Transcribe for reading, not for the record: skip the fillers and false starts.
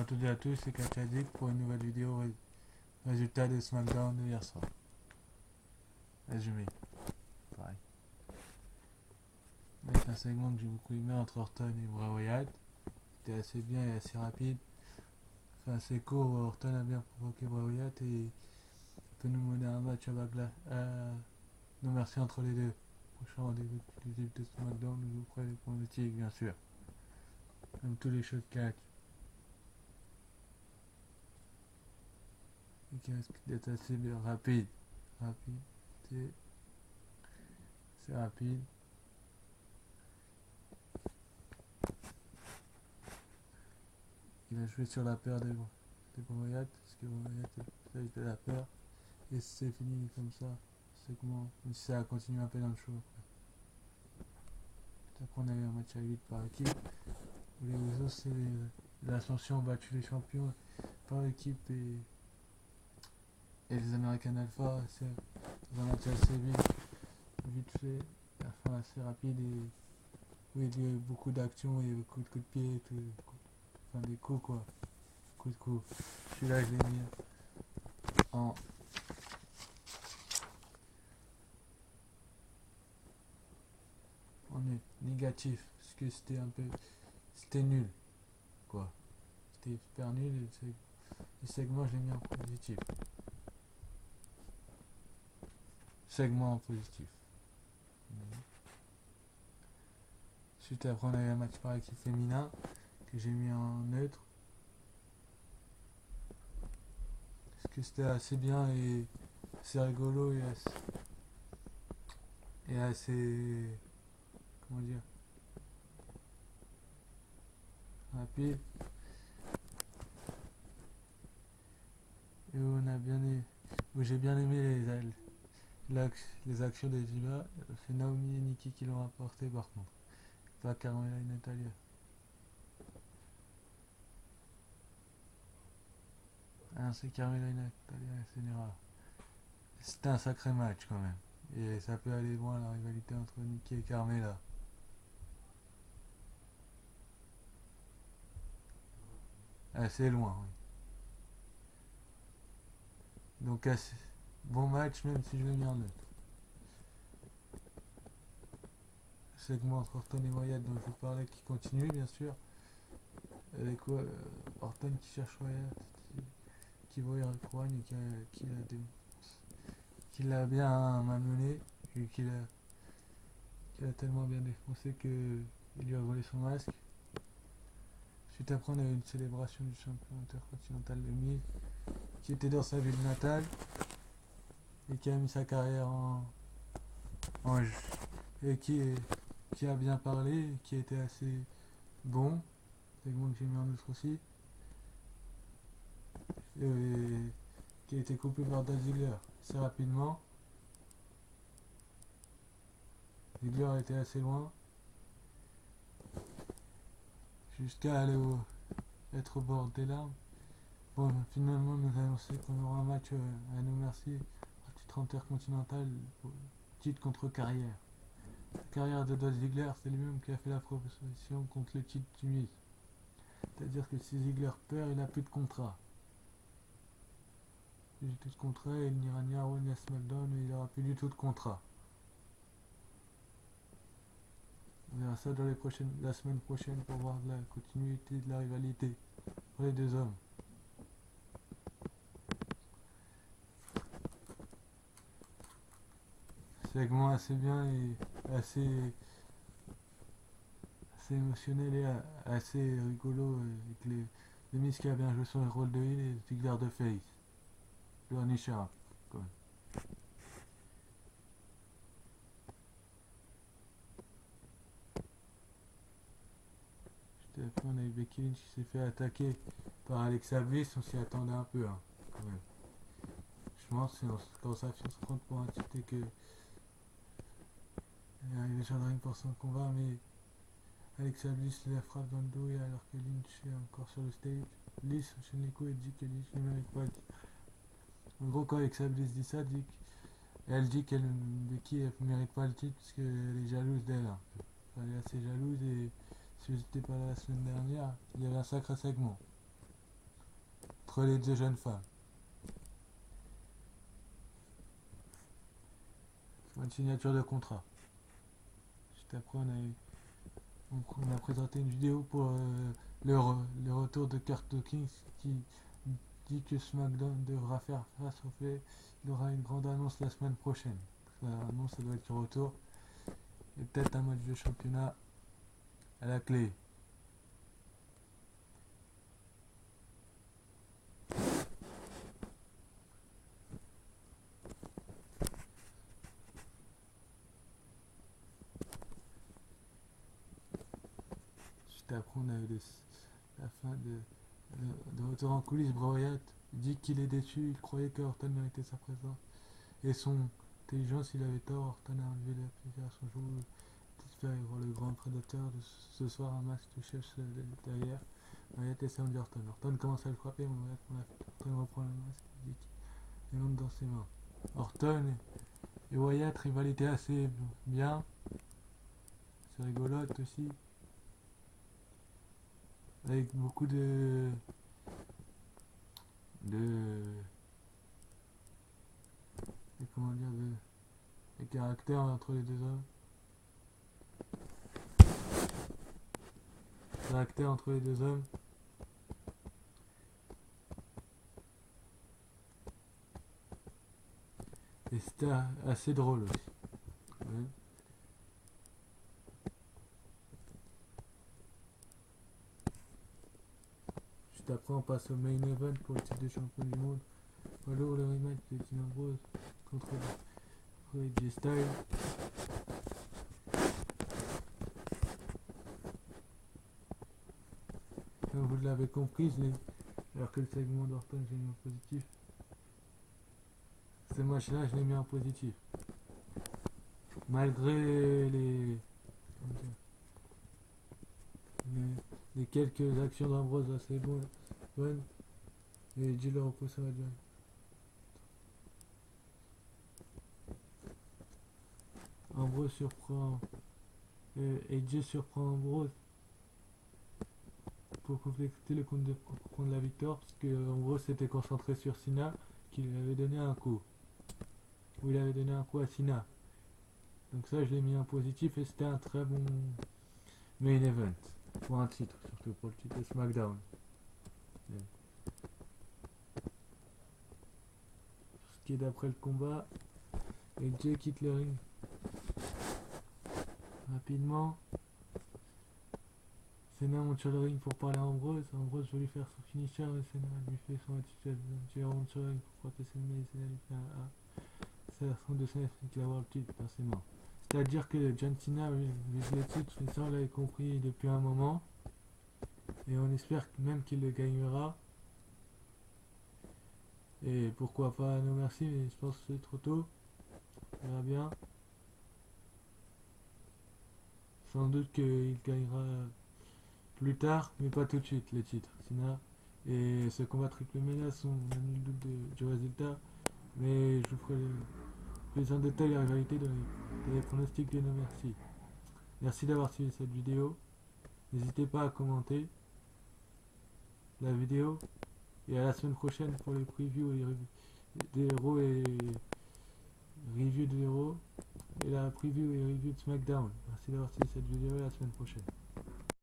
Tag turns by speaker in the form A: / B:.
A: Bonjour à toutes et à tous, c'est Kachadik pour une nouvelle vidéo résultat de SmackDown de hier soir. Résumé, pareil. Avec un segment que j'ai beaucoup aimé entre Orton et Bray Wyatt. C'était assez bien et assez rapide. Enfin, assez court, Orton a bien provoqué Bray Wyatt et peut nous mener un match à Backlash. No Mercy entre les deux. Prochain rendez-vous exclusif de SmackDown, nous vous ferons les pronostics bien sûr. Comme tous les shows de catch. Et qui risque d'être assez bien rapide. Rapide, c'est rapide. Il a joué sur la peur des Wyatt, parce que Wyatt a eu de la peur. Et c'est fini comme ça, c'est comment, même si ça a continué un peu dans le show après on a eu un match à 8 par équipe, où les Usos c'est l'Ascension ont battu les champions par équipe et les American Alpha, c'est dans un match assez vite fait, enfin assez rapide et où il y a eu beaucoup d'actions et beaucoup de coups de pied, enfin des coups quoi, coups de coups. Celui-là je l'ai mis en négatif parce que c'était nul quoi, c'était super nul et le segment je l'ai mis en positif, segment en positif. Suite après on a eu un match par équipe féminin que j'ai mis en neutre parce que c'était assez bien et assez rigolo et assez comment dire, rapide, et où j'ai bien aimé les actions des Divas. C'est Naomi et Nikki qui l'ont rapporté par contre, pas Carmella et Natalia. C'est Carmella et Natalia, c'est une erreur. C'était un sacré match quand même, et ça peut aller loin la rivalité entre Nikki et Carmella. Assez loin, oui. Donc assez bon match même si je l'ai mis en neutre. Segment entre Orton et Wyatt dont je vous parlais qui continue bien sûr. Avec Orton qui cherche Wyatt, qui voit Eric Rowan et qui l'a bien malmené et qu'il a tellement bien défoncé qu'il lui a volé son masque. Suite après on a eu une célébration du champion intercontinental de Miz qui était dans sa ville natale et qui a mis sa carrière en jeu et qui a bien parlé et qui était assez bon. C'est moi que j'ai mis en outre aussi. Et qui a été coupé par Dolph Ziggler assez rapidement. Ziggler était assez loin jusqu'à être au bord des larmes. Bon, finalement, nous annonçons qu'on aura un match à No Mercy, un titre intercontinental, titre contre carrière. La carrière de Dolph Ziggler, c'est lui-même qui a fait la proposition contre le titre du Miz. C'est-à-dire que si Ziggler perd, il n'a plus de contrat. Il n'a plus de contrat, il n'ira ni à Raw ni à SmackDown, il n'aura plus du tout de contrat. On verra ça dans la semaine prochaine pour voir la continuité de la rivalité pour les deux hommes. Segment assez bien et assez émotionnel et assez rigolo avec les Miz qui a bien joué son rôle de heel et Ziggler de face. Johnny Sharp. Après on a eu Becky Lynch qui s'est fait attaquer par Alexa Bliss, on s'y attendait un peu quand même. Je pense que quand ça se compte pour un titre que il est arrivé sur le ring pour son combat, mais Alexa Bliss la frappe dans le dos et alors que Lynch est encore sur le stage. Bliss enchaîne les coups et dit que Lynch ne mérite pas. En gros, quand Alexa Bliss dit ça, elle dit qu'elle Becky ne mérite pas le titre parce qu'elle est jalouse d'elle. Elle est assez jalouse et si j'étais pas là la semaine dernière, il y avait un sacré segment. entre les deux jeunes femmes. Une signature de contrat. Juste après, on a présenté une vidéo pour le retour de Kurt Dawkins qui dit que SmackDown devra faire face au fait qu'il y aura une grande annonce la semaine prochaine. L'annonce, ça doit être du retour. Et peut-être un match de championnat à la clé. Juste après, on a eu la fin de retour en coulisses. Bray Wyatt dit qu'il est déçu, il croyait que Orton méritait sa présence. Et son intelligence, il avait tort. Orton a enlevé la à son jour. Il espère y voir le grand prédateur de ce soir, un masque de chef derrière. Wyatt essaie de Orton. Orton commence à le frapper, mais Wyatt prend la fuite. Orton reprend le masque et monte dans ses mains. Orton et Wyatt, rivalité assez bien. C'est rigolote aussi. Avec beaucoup de comment dire, de caractère entre les deux hommes. Caractère entre les deux hommes. Et c'était assez drôle aussi. Ouais. Juste après, on passe au main event pour le titre de champion du monde. Alors, le rematch de Dean Ambrose contre AJ Styles. Comme vous l'avez compris, alors que le segment d'Orton, j'ai mis en positif. Ce match-là, je l'ai mis en positif. Malgré les quelques actions d'Ambrose assez bonnes, et Jill le repousse à la gueule. Ambrose surprend, AJ surprend Ambrose pour compléter le compte de la victoire, parce que Ambrose s'était concentré sur Cena, qui lui avait donné un coup. Où il avait donné un coup à Cena. Donc ça, je l'ai mis en positif, et c'était un très bon main event. Pour un titre, surtout pour le titre de SmackDown. Ce qui est d'après le combat, AJ quitte le ring rapidement. Cena monte sur le ring pour parler à Ambrose. Ambrose veut lui faire son finisher, mais Cena lui fait son attitude. Il remonte sur le ring pour frapper Cena et Cena lui fait un A. C'est la fin de Cena qui va avoir le titre, forcément. C'est-à-dire que John Cena vise le titre, mais ça on l'avait compris depuis un moment. Et on espère même qu'il le gagnera. Et pourquoi pas No Mercy, mais je pense que c'est trop tôt. On verra bien. Sans doute qu'il gagnera plus tard, mais pas tout de suite, le titre. Cena. Et ce combat triple menace, on a mis le doute du résultat. Mais je vous ferai plus en détail la réalité dans les pronostics de No Mercy. Merci d'avoir suivi cette vidéo. N'hésitez pas à commenter la vidéo. Et à la semaine prochaine pour les previews des héros et review des héros. Et la preview et review de SmackDown. Merci d'avoir suivi cette vidéo et à la semaine prochaine.